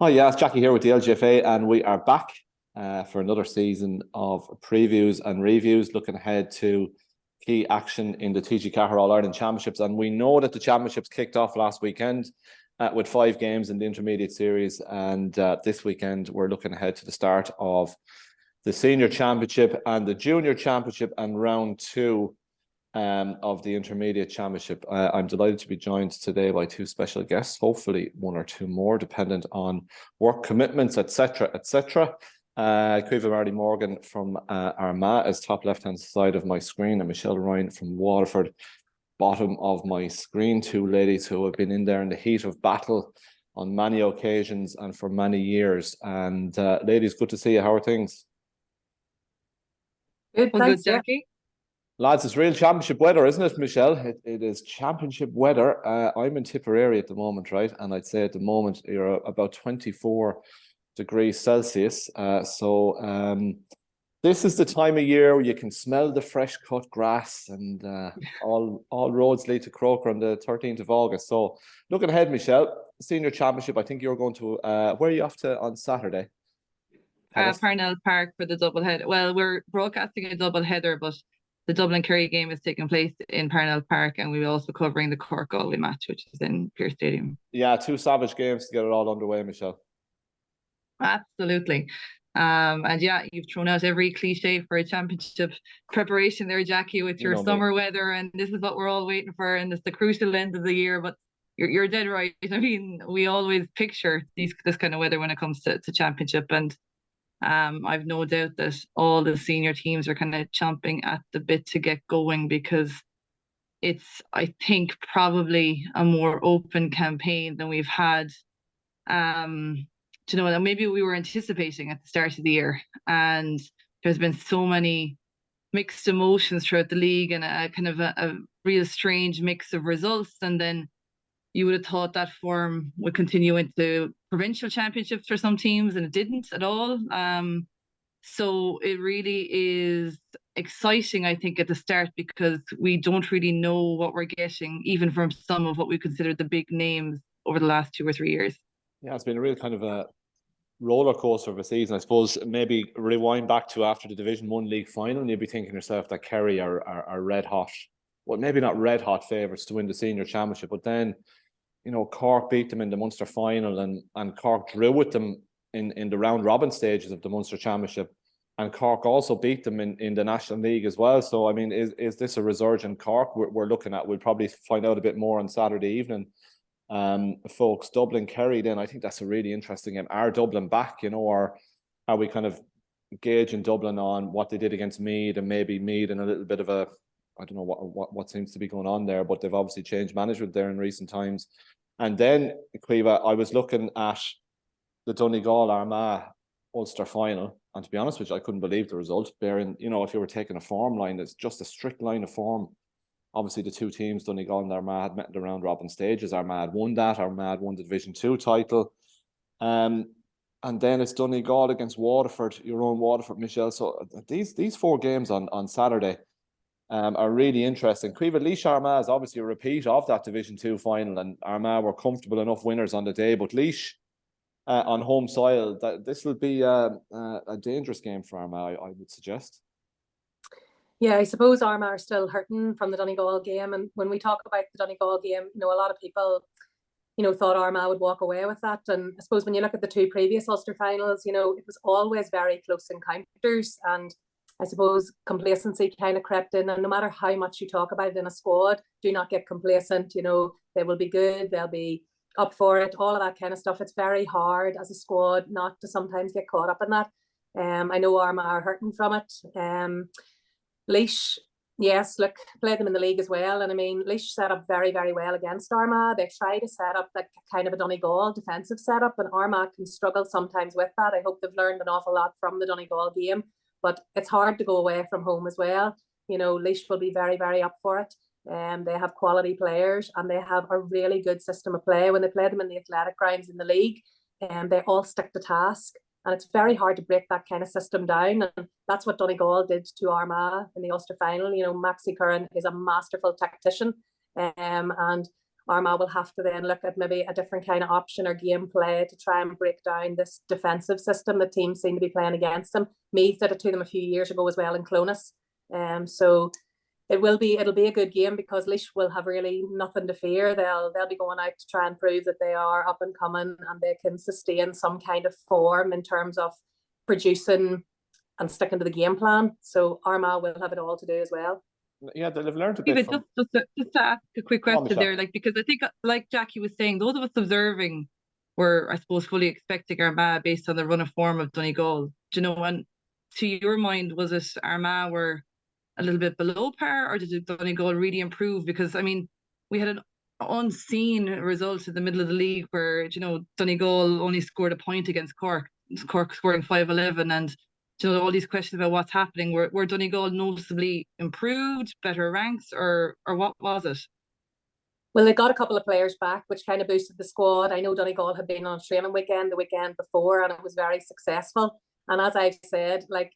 Oh yeah, it's Jackie here with the LGFA, and we are back for another season of previews and reviews, looking ahead to key action in the TG4 All-Ireland Championships. And we know that the championships kicked off last weekend with 5 games in the intermediate series, and this weekend we're looking ahead to the start of the Senior Championship and the Junior Championship and round 2 of the Intermediate Championship. I'm delighted to be joined today by 2 special guests, hopefully 1 or 2 more, dependent on work commitments, etc., etc. Caoimhe Marley Morgan from Armagh is top left-hand side of my screen, and Michelle Ryan from Waterford, bottom of my screen. 2 ladies who have been in there in the heat of battle on many occasions and for many years. And ladies, good to see you. How are things? Good, thanks, Jackie. Lads, it's real championship weather, isn't it, Michelle? It is championship weather. I'm in Tipperary at the moment, right? And I'd say at the moment you're about 24 degrees Celsius. This is the time of year where you can smell the fresh cut grass, and all roads lead to Croker on the 13th of August. So looking ahead, Michelle, Senior Championship, I think you're going to, where are you off to on Saturday? Parnell Park for the double header. Well, we're broadcasting a double header, but the Dublin Kerry game is taking place in Parnell Park, and we're also covering the Cork Galway match, which is in Pearse Stadium. Yeah, 2 savage games to get it all underway, Michelle. Absolutely. And yeah, you've thrown out every cliche for a championship preparation there, Jackie, with your summer weather, and this is what we're all waiting for, and it's the crucial end of the year. But you're dead right. I mean, we always picture this kind of weather when it comes to championship, and I've no doubt that all the senior teams are kind of chomping at the bit to get going, because it's, I think, probably a more open campaign than we've had. That maybe we were anticipating at the start of the year, and there's been so many mixed emotions throughout the league, and a kind of a real strange mix of results. And then you would have thought that form would continue into provincial championships for some teams, and it didn't at all. So it really is exciting, I think, at the start, because we don't really know what we're getting, even from some of what we consider the big names over the last 2 or 3 years. Yeah, it's been a real kind of a roller coaster of a season. I suppose maybe rewind back to after the Division 1 league final, and you'd be thinking yourself that Kerry are red hot. Well, maybe not red hot favourites to win the Senior Championship, but then, you know, Cork beat them in the Munster final, and Cork drew with them in the round robin stages of the Munster Championship, and Cork also beat them in the National League as well. So I mean, is this a resurgent Cork we're looking at? We'll probably find out a bit more on Saturday evening. Folks, Dublin Kerry, then I think that's a really interesting game. Are Dublin back, you know, or are we kind of gauging Dublin on what they did against Meath, and maybe Meath in a little bit of a, I don't know what seems to be going on there, but they've obviously changed management there in recent times. And then, Caoimhe, I was looking at the Donegal Armagh Ulster final, and to be honest with you, I couldn't believe the result. Bearing, you know, if you were taking a form line, it's just a strict line of form. Obviously, the 2 teams, Donegal and Armagh, had met in the round robin stages. Armagh had won that. Armagh won the Division 2 title. And then it's Donegal against Waterford, your own Waterford, Michelle. So these 4 games on Saturday are really interesting. Caoimhe, Laois Armagh is obviously a repeat of that Division 2 final, and Armagh were comfortable enough winners on the day. But Laois on home soil, this will be a dangerous game for Armagh, I would suggest. Yeah, I suppose Armagh are still hurting from the Donegal game. And when we talk about the Donegal game, you know, a lot of people, you know, thought Armagh would walk away with that. And I suppose when you look at the 2 previous Ulster finals, you know, it was always very close encounters. And I suppose complacency kind of crept in. And no matter how much you talk about it in a squad, do not get complacent. You know, they will be good, they'll be up for it, all of that kind of stuff. It's very hard as a squad not to sometimes get caught up in that. I know Armagh are hurting from it. Laois, yes, look, played them in the league as well. And I mean, Laois set up very, very well against Armagh. They try to set up like kind of a Donegal defensive setup, and Armagh can struggle sometimes with that. I hope they've learned an awful lot from the Donegal game, but it's hard to go away from home as well. You know, Laois will be very, very up for it. They have quality players, and they have a really good system of play. When they play them in the athletic grounds in the league, they all stick to task. And it's very hard to break that kind of system down. And that's what Donegal did to Armagh in the Ulster final. You know, Maxi Curran is a masterful tactician. And Armagh will have to then look at maybe a different kind of option or gameplay to try and break down this defensive system that teams seem to be playing against them. Meath did it to them a few years ago as well in Clonus. So it'll be a good game because Laois will have really nothing to fear. They'll be going out to try and prove that they are up and coming and they can sustain some kind of form in terms of producing and sticking to the game plan. So Armagh will have it all to do as well. Yeah, they've learned a bit. Just to ask a quick question there, like, because I think, like Jackie was saying, those of us observing were, I suppose, fully expecting Armagh based on the run of form of Donegal. Do you know, and to your mind, was it Armagh were a little bit below par, or did Donegal really improve? Because I mean, we had an unseen result in the middle of the league where, you know, Donegal only scored a point against Cork scoring 5-11, and you know, all these questions about what's happening. Were Donegal noticeably improved, better ranks, or what was it? Well, they got a couple of players back, which kind of boosted the squad. I know Donegal had been on a training weekend the weekend before, and it was very successful. And as I've said, like,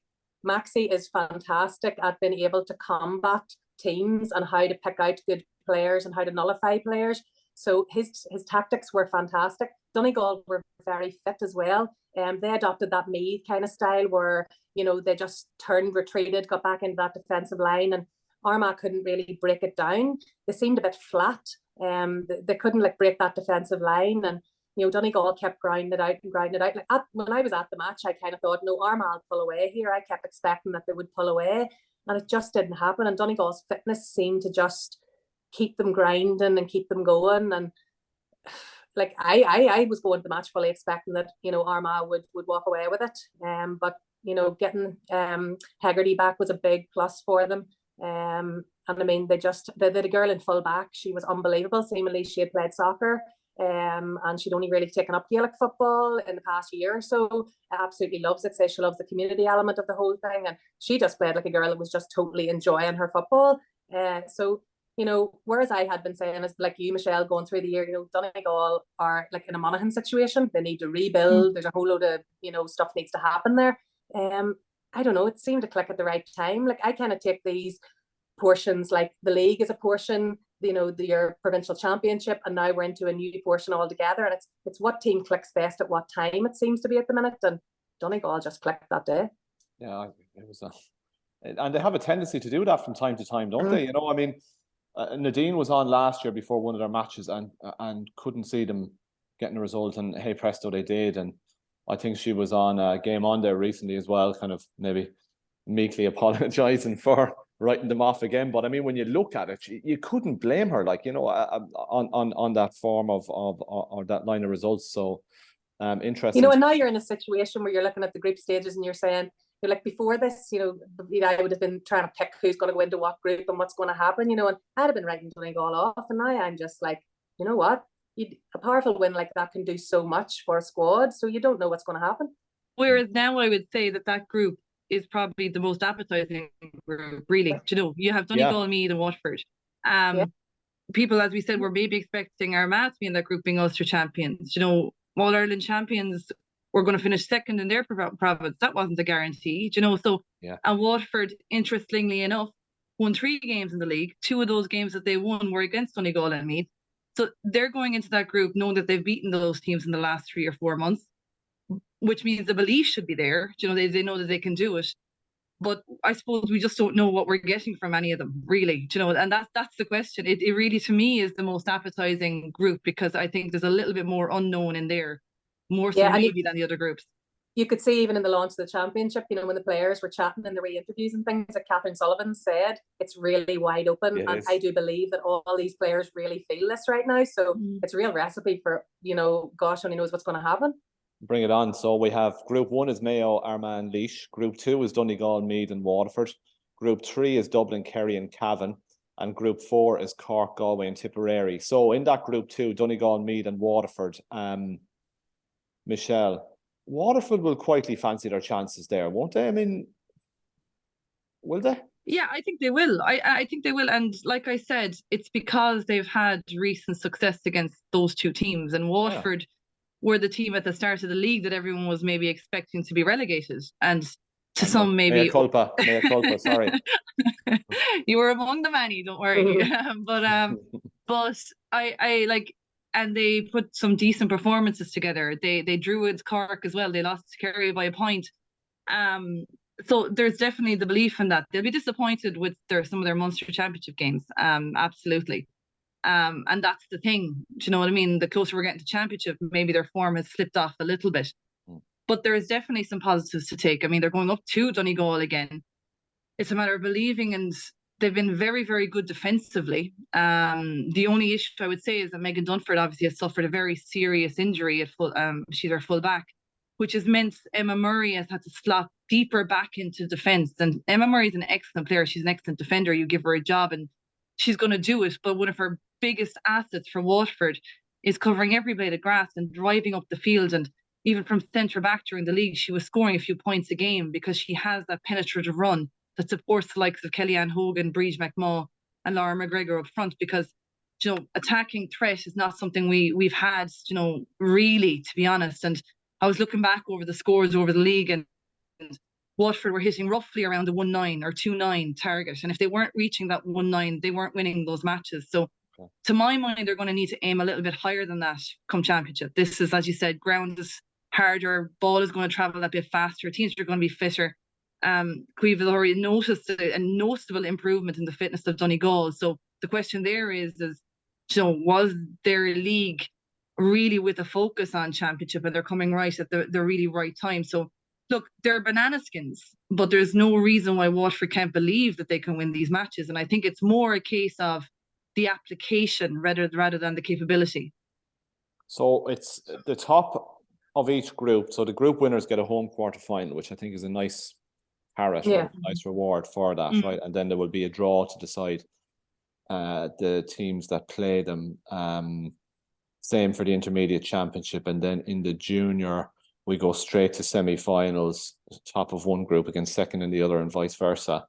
Maxi is fantastic at being able to combat teams and how to pick out good players and how to nullify players. So his tactics were fantastic. Donegal were very fit as well. They adopted that Meath kind of style where, you know, they just retreated, got back into that defensive line, and Armagh couldn't really break it down. They seemed a bit flat. They couldn't like break that defensive line, and you know, Donegal kept grinding it out. Like when I was at the match, I kind of thought, no, Armagh will pull away here. I kept expecting that they would pull away, and it just didn't happen. And Donegal's fitness seemed to just keep them grinding and keep them going. And like I was going to the match fully expecting that, you know, Armagh would walk away with it. But you know, getting Hegarty back was a big plus for them. And I mean, the girl in full back, she was unbelievable. Seemingly she had played soccer, and she'd only really taken up Gaelic football in the past year or so. Absolutely loves it. Says she loves the community element of the whole thing, and she just played like a girl that was just totally enjoying her football. So you know, whereas I had been saying, is like you, Michelle, going through the year, you know, Donegal are like in a Monaghan situation. They need to rebuild. There's a whole load of, you know, stuff needs to happen there. I don't know, it seemed to click at the right time. Like I kind of take these portions, like the league is a portion, you know, your provincial championship, and now we're into a new portion altogether. And it's what team clicks best at what time, it seems to be at the minute. And Donegal just clicked that day. Yeah, it was and they have a tendency to do that from time to time, don't they? You know, I mean, Nadine was on last year before one of their matches and couldn't see them getting a result, and hey presto they did. And I think she was on Game On there recently as well, kind of maybe meekly apologising for writing them off again. But I mean, when you look at it, you couldn't blame her, like, you know, on that form of or that line of results. So interesting. You know, and now you're in a situation where you're looking at the group stages and you're saying, you're like, before this, you know, I would have been trying to pick who's going to go into what group and what's going to happen, you know, and I'd have been writing Donegal off, and now I'm just like, you know what, a powerful win like that can do so much for a squad, so you don't know what's going to happen. Whereas now I would say that group is probably the most appetizing group, really. You know, you have Donegal, Meath and Waterford. People, as we said, were maybe expecting Armagh to be in that group being Ulster champions. You know, All-Ireland champions were going to finish second in their province. That wasn't a guarantee, you know. So, and Waterford, interestingly enough, won 3 games in the league. 2 of those games that they won were against Donegal and Meath. So they're going into that group knowing that they've beaten those teams in the last 3 or 4 months, which means the belief should be there. You know, they know that they can do it. But I suppose we just don't know what we're getting from any of them, really. You know, and that's the question. It really, to me, is the most appetizing group, because I think there's a little bit more unknown in there, more so maybe than the other groups. You could see even in the launch of the championship, you know, when the players were chatting in the re-interviews and things, that Catherine Sullivan said, it's really wide open. And I do believe that all these players really feel this right now. So it's a real recipe for, you know, gosh, only knows what's going to happen. Bring it on. So we have Group 1 is Mayo, Armagh and Laois. Group 2 is Donegal, Meath and Waterford. Group 3 is Dublin, Kerry and Cavan. And Group 4 is Cork, Galway and Tipperary. So in that Group 2, Donegal, Meath and Waterford, Michelle, Waterford will quietly fancy their chances there, won't they? I mean, will they? Yeah, I think they will. I think they will. And like I said, it's because they've had recent success against those 2 teams. And Waterford were the team at the start of the league that everyone was maybe expecting to be relegated. And to some maybe... Mea culpa, sorry. You were among the many, don't worry. But But I like, and they put some decent performances together. They drew with Cork as well. They lost to Kerry by a point. So there's definitely the belief in that. They'll be disappointed with some of their Munster Championship games. Absolutely. And that's the thing. Do you know what I mean? The closer we're getting to Championship, maybe their form has slipped off a little bit. But there is definitely some positives to take. I mean, they're going up to Donegal again. It's a matter of believing, and they've been very, very good defensively. The only issue I would say is that Megan Dunford obviously has suffered a very serious injury at full. She's our full back, which has meant Emma Murray has had to slot deeper back into defence. And Emma Murray is an excellent player. She's an excellent defender. You give her a job and she's going to do it. But one of her biggest assets for Waterford is covering every blade of grass and driving up the field. And even from centre back during the league, she was scoring a few points a game because she has that penetrative run that supports the likes of Kellyanne Hogan, Breege McMaw, and Laura McGregor up front, because attacking threat is not something we've had, really, to be honest. And I was looking back over the scores over the league, and Waterford were hitting roughly around the 1-9 or 2-9 target. And if they weren't reaching that 1-9, they weren't winning those matches. So to my mind, they're going to need to aim a little bit higher than that come Championship. This is, as you said, ground is harder, ball is going to travel a bit faster, teams are going to be fitter. Caoimhe has already noticed a noticeable improvement in the fitness of Donegal. So the question there is was their league really with a focus on Championship, and they're coming right at the really right time? So look, they're banana skins, but there's no reason why Waterford can't believe that they can win these matches. And I think it's more a case of the application rather than the capability. So it's the top of each group. So the group winners get a home quarter final, which I think is a nice carrot, right? Nice reward for that, right? And then there will be a draw to decide the teams that play them. Same for the intermediate championship, and then in the junior we go straight to semi-finals, top of one group against second in the other, and vice versa.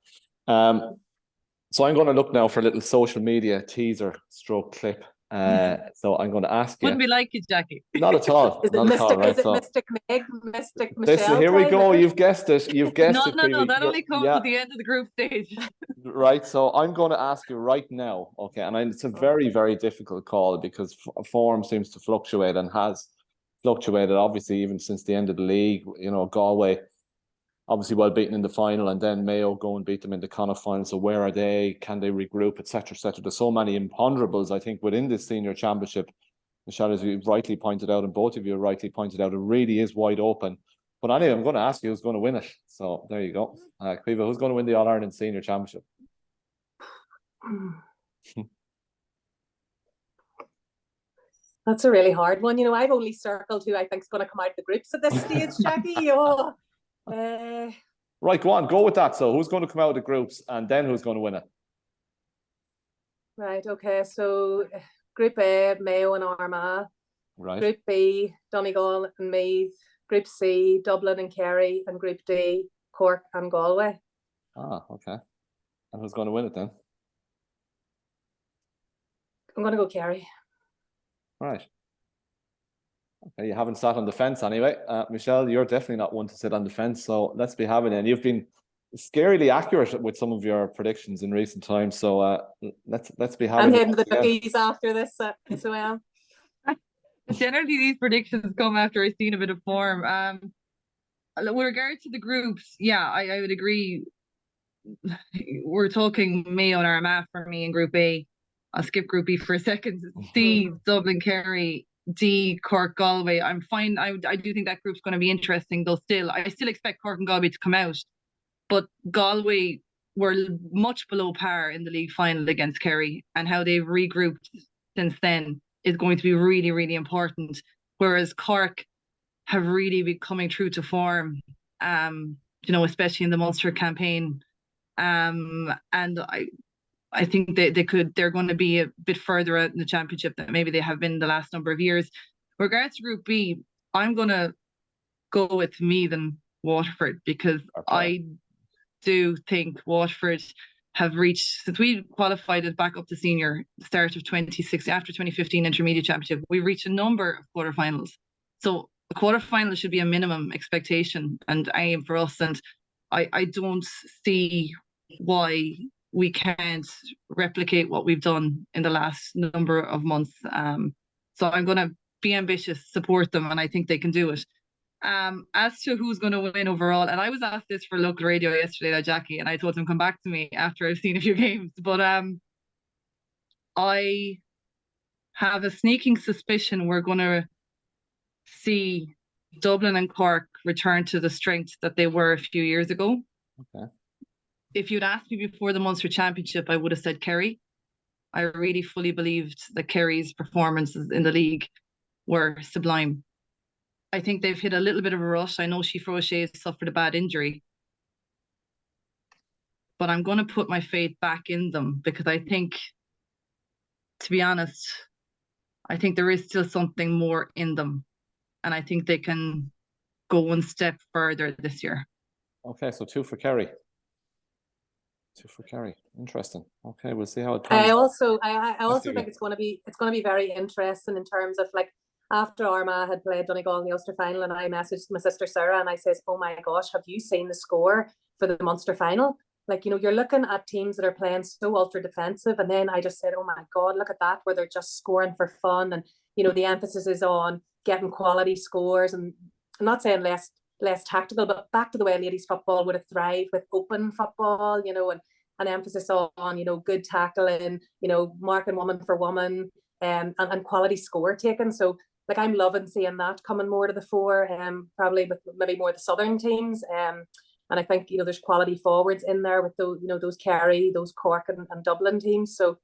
So I'm going to look now for a little social media teaser stroke clip. So I'm going to ask you. Wouldn't be like it, Jackie. Not at all. Is it Mystic Meg, Mystic Michelle? Here we go. You've guessed it. You've guessed it. No. That only comes at the end of the group stage. Right. So I'm going to ask you right now. Okay. And it's a very, very difficult call because form seems to fluctuate and has fluctuated, obviously, even since the end of the league. Galway obviously well beaten in the final, and then Mayo go and beat them in the Connacht final. So where are they? Can they regroup, etc., etc.? There's so many imponderables, I think, within this senior championship. Michelle, as you rightly pointed out, and both of you rightly pointed out, it really is wide open. But anyway, I'm going to ask you who's going to win it. So there you go. Caoimhe, who's going to win the All-Ireland Senior Championship? That's a really hard one. I've only circled who I think is going to come out of the groups at this stage, Jackie. Right, go on, go with that. So who's going to come out of the groups, and then who's going to win it? Right, okay. So Group A, Mayo and Armagh. Right. Group B, Donegal and Meath. Group C, Dublin and Kerry. And Group D, Cork and Galway. Okay. And who's going to win it then? I'm going to go Kerry. Right. Okay, you haven't sat on the fence anyway. Michelle, you're definitely not one to sit on the fence, so let's be having it. And you've been scarily accurate with some of your predictions in recent times, so let's be having I'm heading to the bookies after this, so I am. Generally, these predictions come after I've seen a bit of form. With regard to the groups, I would agree. We're talking Mayo and Armagh for me in Group A. I'll skip Group B for a second. C, Dublin, Kerry. D, Cork, Galway. I'm fine. I do think that group's going to be interesting, though. I still expect Cork and Galway to come out, but Galway were much below par in the league final against Kerry, and how they've regrouped since then is going to be really, really important. Whereas Cork have really been coming true to form, especially in the Munster campaign, and I think they're going to be a bit further out in the championship than maybe they have been the last number of years. With regards to Group B, I'm going to go with Meath and Waterford, because I do think Waterford have reached, since we qualified as back up to senior, the start of 2016, after 2015 intermediate championship, we've reached a number of quarterfinals. So a quarterfinal should be a minimum expectation and aim for us. And I don't see why we can't replicate what we've done in the last number of months. So I'm going to be ambitious, support them, and I think they can do it. As to who's going to win overall, and I was asked this for local radio yesterday by Jackie, and I told him come back to me after I've seen a few games. But I have a sneaking suspicion we're going to see Dublin and Cork return to the strength that they were a few years ago. Okay. If you'd asked me before the Munster Championship, I would have said Kerry. I really fully believed that Kerry's performances in the league were sublime. I think they've hit a little bit of a rush. I know Siofra O'Shea suffered a bad injury, but I'm going to put my faith back in them because I think, to be honest, I think there is still something more in them, and I think they can go one step further this year. Okay, so 2 for Kerry. 2 for Kerry. Interesting. Okay, we'll see how it I turns. I also think it's going to be very interesting in terms of, like, after Armagh had played Donegal in the Ulster final, and I messaged my sister Sarah and I says, oh my gosh, have you seen the score for the Munster final? Like, you know, you're looking at teams that are playing so ultra defensive, and then I just said, oh my God, look at that, where they're just scoring for fun, and, you know, the emphasis is on getting quality scores, and I'm not saying less tactical, but back to the way ladies football would have thrived with open football, you know, and an emphasis on, you know, good tackling, you know, marking woman for woman, and quality score taken. So, like, I'm loving seeing that coming more to the fore, probably with maybe more the southern teams. And I think, you know, there's quality forwards in there with those, you know, those Kerry, those Cork and Dublin teams. So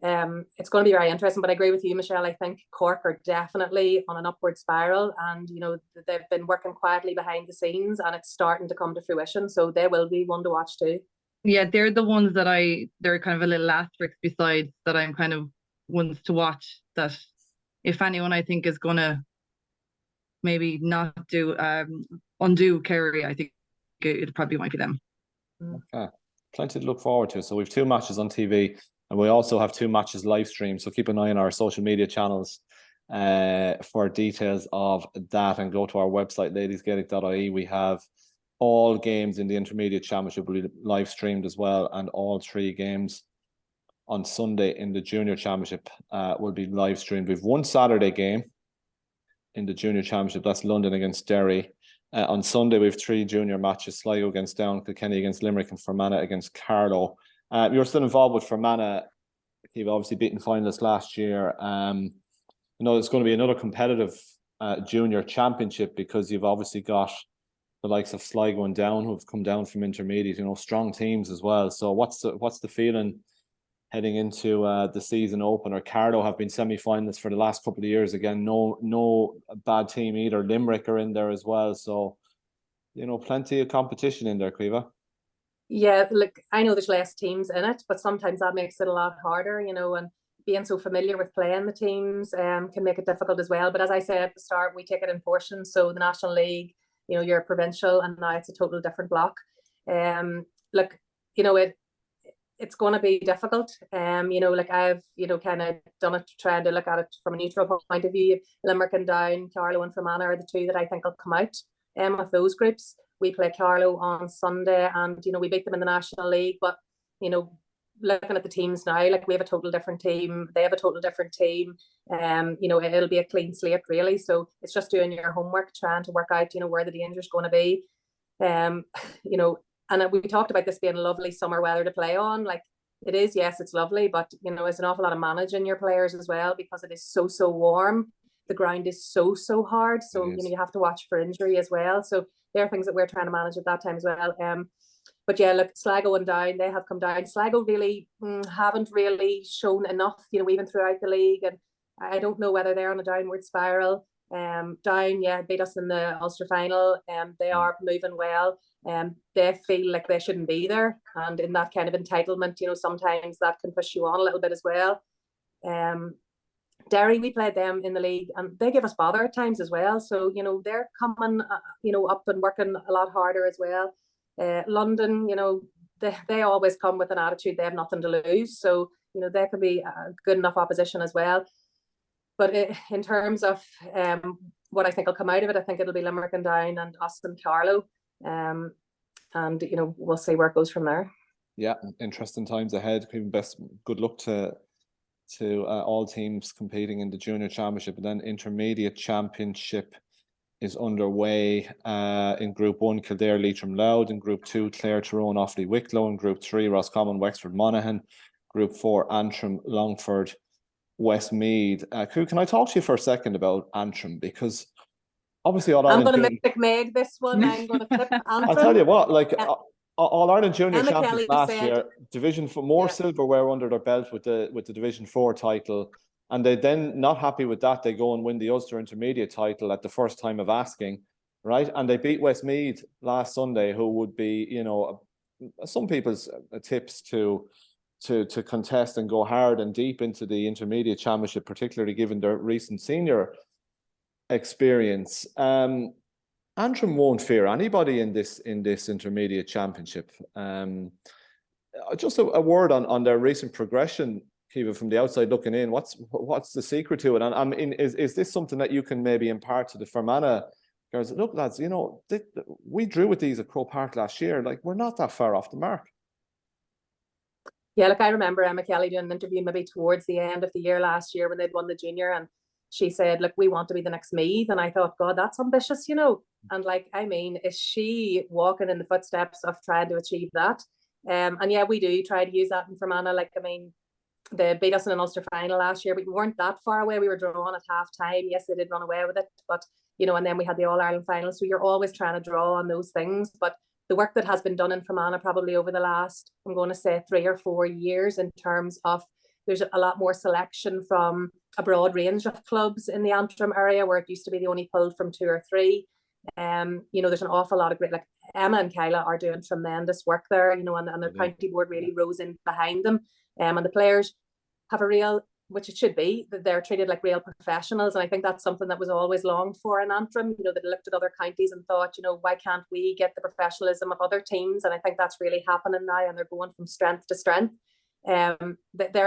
it's going to be very interesting. But I agree with you, Michelle. I think Cork are definitely on an upward spiral, and, you know, they've been working quietly behind the scenes, and it's starting to come to fruition. So they will be one to watch too. Yeah, they're the ones that they're kind of a little asterisk besides that I'm kind of ones to watch, that if anyone I think is going to maybe not undo Kerry, I think it probably might be them. Okay, plenty to look forward to. So we've 2 matches on TV, and we also have 2 matches live streamed. So keep an eye on our social media channels for details of that, and go to our website, ladiesgaelic.ie. We have all games in the Intermediate Championship will be live streamed as well, and all 3 games on Sunday in the Junior Championship will be live streamed. We've 1 Saturday game in the Junior Championship. That's London against Derry. On Sunday, we have 3 junior matches: Sligo against Down, Kilkenny against Limerick, and Fermanagh against Carlow. You're still involved with Fermanagh. You've obviously beaten finalists last year. You know, it's going to be another competitive junior championship, because you've obviously got the likes of Sligo and Down who've come down from intermediate, you know, strong teams as well. So what's the feeling heading into the season opener? Carlow have been semi-finalists for the last couple of years. Again, no bad team either. Limerick are in there as well. So, you know, plenty of competition in there, Caoimhe. Yeah, look, I know there's less teams in it, but sometimes that makes it a lot harder, you know, and being so familiar with playing the teams can make it difficult as well. But as I said at the start, we take it in portions. So the National League, you know, you're provincial, and now it's a total different block. Look, you know, it's going to be difficult. You know, like, I've, you know, kind of done it, trying to look at it from a neutral point of view. Limerick and Down, Carlow and Fermanagh are the 2 that I think will come out of those groups. We play Carlow on Sunday, and, you know, we beat them in the National League. But, you know, looking at the teams now, like, we have a total different team. They have a total different team. You know, it'll be a clean slate, really. So it's just doing your homework, trying to work out, you know, where the danger is going to be. You know, and we talked about this being lovely summer weather to play on. Like, it is, yes, it's lovely, but, you know, it's an awful lot of managing your players as well, because it is so warm. The ground is so hard. So, you know, you have to watch for injury as well. So there are things that we're trying to manage at that time as well. But yeah, look, Sligo and Down, they have come down. Sligo really haven't really shown enough, you know, even throughout the league. And I don't know whether they're on a downward spiral. Down, yeah, beat us in the Ulster final. They are moving well. They feel like they shouldn't be there. And in that kind of entitlement, you know, sometimes that can push you on a little bit as well. Derry, we played them in the league, and they give us bother at times as well. So, you know, they're coming, you know, up and working a lot harder as well. London, you know, they always come with an attitude they have nothing to lose. So, you know, they can be good enough opposition as well. But in terms of what I think will come out of it, I think it'll be Limerick and Down and us and Carlow. And, you know, we'll see where it goes from there. Yeah, interesting times ahead. Good luck to all teams competing in the junior championship, and then intermediate championship is underway. In Group 1, Kildare, Leitrim, Louth. In Group 2, Clare, Tyrone, Offaly, Wicklow. In Group 3, Roscommon, Wexford, Monaghan. Group 4, Antrim, Longford, Westmeath. Can I talk to you for a second about Antrim? Because obviously I'm going to make Meg this one. I'm going to flip Antrim. I'll tell you what, like All-Ireland Junior Emma champions Kelly last said, year, Division 4, more silverware under their belt with the Division 4 title. And they then, not happy with that, they go and win the Ulster Intermediate title at the first time of asking, right? And they beat Westmeath last Sunday, who would be, you know, some people's tips to contest and go hard and deep into the Intermediate Championship, particularly given their recent senior experience. Antrim won't fear anybody in this Intermediate Championship. Just a word on their recent progression, Kiva, from the outside looking in. What's the secret to it? And I mean, is this something that you can maybe impart to the Fermanagh girls? Look, lads, you know, we drew with these at Croke Park last year. Like, we're not that far off the mark. Yeah, like I remember Emma Kelly doing an interview maybe towards the end of the year last year when they'd won the junior, and she said, look, we want to be the next Meath. And I thought, God, that's ambitious, you know. And like, I mean, is she walking in the footsteps of trying to achieve that? And yeah, we do try to use that in Fermanagh. Like, I mean, they beat us in an Ulster final last year, but we weren't that far away. We were drawn at half time. Yes, they did run away with it, but you know, and then we had the All-Ireland final. So you're always trying to draw on those things. But the work that has been done in Fermanagh probably over the last, I'm going to say 3 or 4 years, in terms of there's a lot more selection from a broad range of clubs in the Antrim area, where it used to be they only pulled from 2 or 3. You know, there's an awful lot of great, like Emma and Cahill are doing tremendous work there, you know, and the county board really rose in behind them. And the players have a real, which it should be, that they're treated like real professionals. And I think that's something that was always longed for in Antrim. You know, they looked at other counties and thought, you know, why can't we get the professionalism of other teams? And I think that's really happening now, and they're going from strength to strength. They're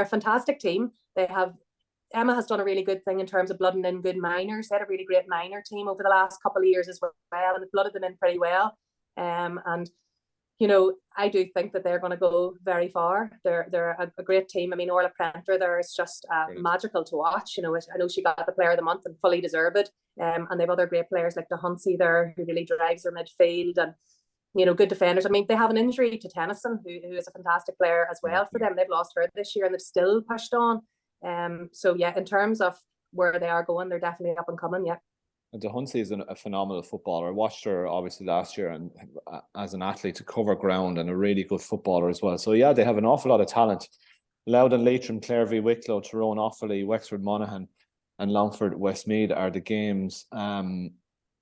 a fantastic team. Emma has done a really good thing in terms of blooding in good minors. They had a really great minor team over the last couple of years as well, and they've blooded them in pretty well. And you know, I do think that they're going to go very far. They're a great team. I mean, Orla Prenter there is just magical to watch. You know, I know she got the Player of the Month and fully deserved it. And they've other great players like the Hunsey there, who really drives their midfield, and you know, good defenders. I mean, they have an injury to Tennyson, who is a fantastic player as well for them. They've lost her this year, and they've still pushed on. So yeah, in terms of where they are going, they're definitely up and coming. Yeah. And the Hunsey is a phenomenal footballer. I watched her obviously last year, and as an athlete to cover ground, and a really good footballer as well. So yeah, they have an awful lot of talent. Louth and Leitrim, Clare v Wicklow, Tyrone, Offaly, Wexford, Monaghan, and Longford, Westmeath are the games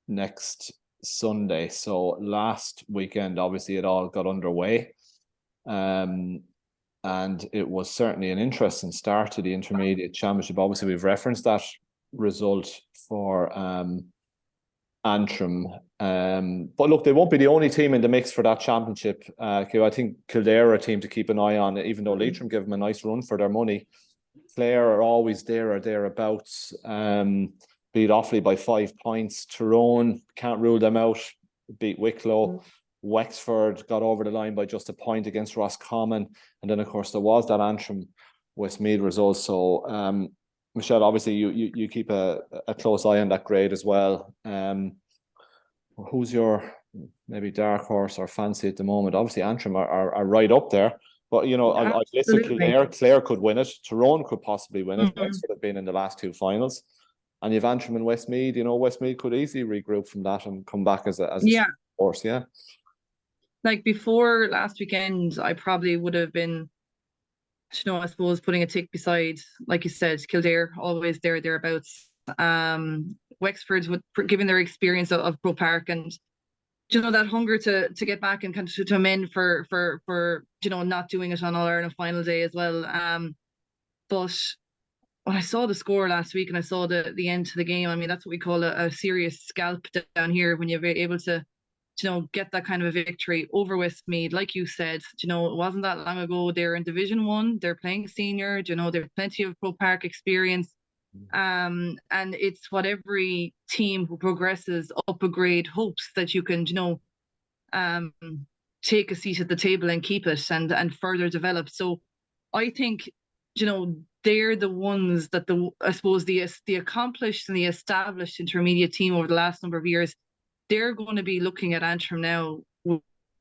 next Sunday. So last weekend, obviously, it all got underway. And it was certainly an interesting start to the Intermediate Championship. Obviously, we've referenced that result for Antrim. But look, they won't be the only team in the mix for that championship. I think Kildare are a team to keep an eye on, even though Leitrim give them a nice run for their money. Clare are always there or thereabouts. Beat Offaly by 5 points. Tyrone, can't rule them out. Beat Wicklow. Wexford got over the line by just a point against Roscommon. And then, of course, there was that Antrim Westmeath result. So, Michelle, obviously, you keep a close eye on that grade as well. Who's your maybe dark horse or fancy at the moment? Obviously, Antrim are right up there. But, you know, I've listed Kildare. Clare could win it. Tyrone could possibly win it. Wexford have been in the last 2 finals. And you've Antrim and Westmeath. You know, Westmeath could easily regroup from that and come back as a force, yeah. Like before last weekend, I probably would have been, you know, I suppose putting a tick beside, like you said, Kildare, always there, thereabouts. Wexford, given their experience of Croke Park, and you know, that hunger to get back and kind of to amend for you know, not doing it on All-Ireland final day as well. But when I saw the score last week and I saw the end to the game, I mean, that's what we call a serious scalp down here, when you're able to, you know, get that kind of a victory over Westmeath. Like you said, you know, it wasn't that long ago. They're in Division 1. They're playing senior. You know, there's plenty of Croke Park experience. And it's what every team who progresses up a grade hopes, that you can, you take a seat at the table and keep it and further develop. So I think, you know, they're the ones that I suppose the accomplished and the established intermediate team over the last number of years, they're going to be looking at Antrim now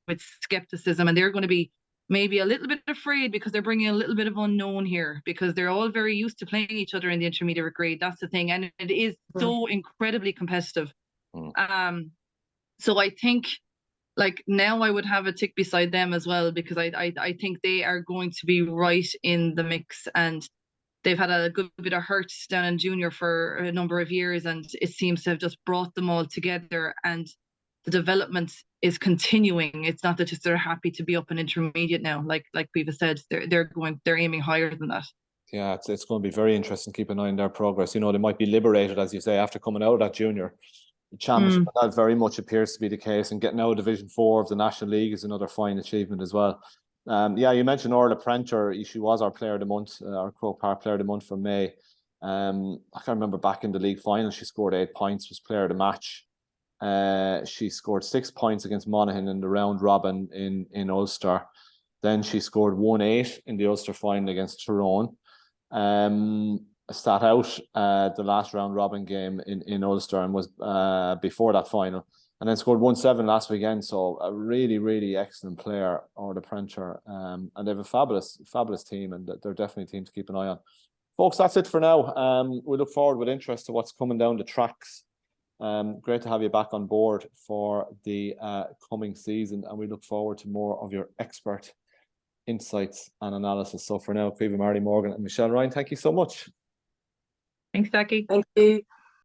with skepticism, and they're going to be maybe a little bit afraid because they're bringing a little bit of unknown here, because they're all very used to playing each other in the intermediate grade. That's the thing, and it is so incredibly competitive. So I think, like, now I would have a tick beside them as well, because I think they are going to be right in the mix, and they've had a good bit of hurt down in junior for a number of years, and it seems to have just brought them all together, and the development is continuing. It's not that just they're happy to be up in intermediate now, like we've said, they're aiming higher than that. Yeah, it's going to be very interesting to keep an eye on their progress. You know, they might be liberated, as you say, after coming out of that junior championship. That very much appears to be the case, and getting out of Division 4 of the National League is another fine achievement as well. Yeah, you mentioned Orla Prenter. She was our Player of the Month, our Croke Park Player of the Month for May. I can't remember, back in the league final, she scored 8 points, was Player of the Match. She scored 6 points against Monaghan in the round robin in Ulster. Then she scored 1-8 in the Ulster final against Tyrone. Sat out the last round robin game in Ulster, and was before that final, and then scored 1-7 last weekend. So a really, really excellent player, Orla Prenter, and they have a fabulous team, and they're definitely a team to keep an eye on. Folks, that's it for now. We look forward with interest to what's coming down the tracks. Great to have you back on board for the coming season, and we look forward to more of your expert insights and analysis. So for now, Caoimhe Marley Morgan and Michelle Ryan, thank you so much. Thanks, Becky. Thank you.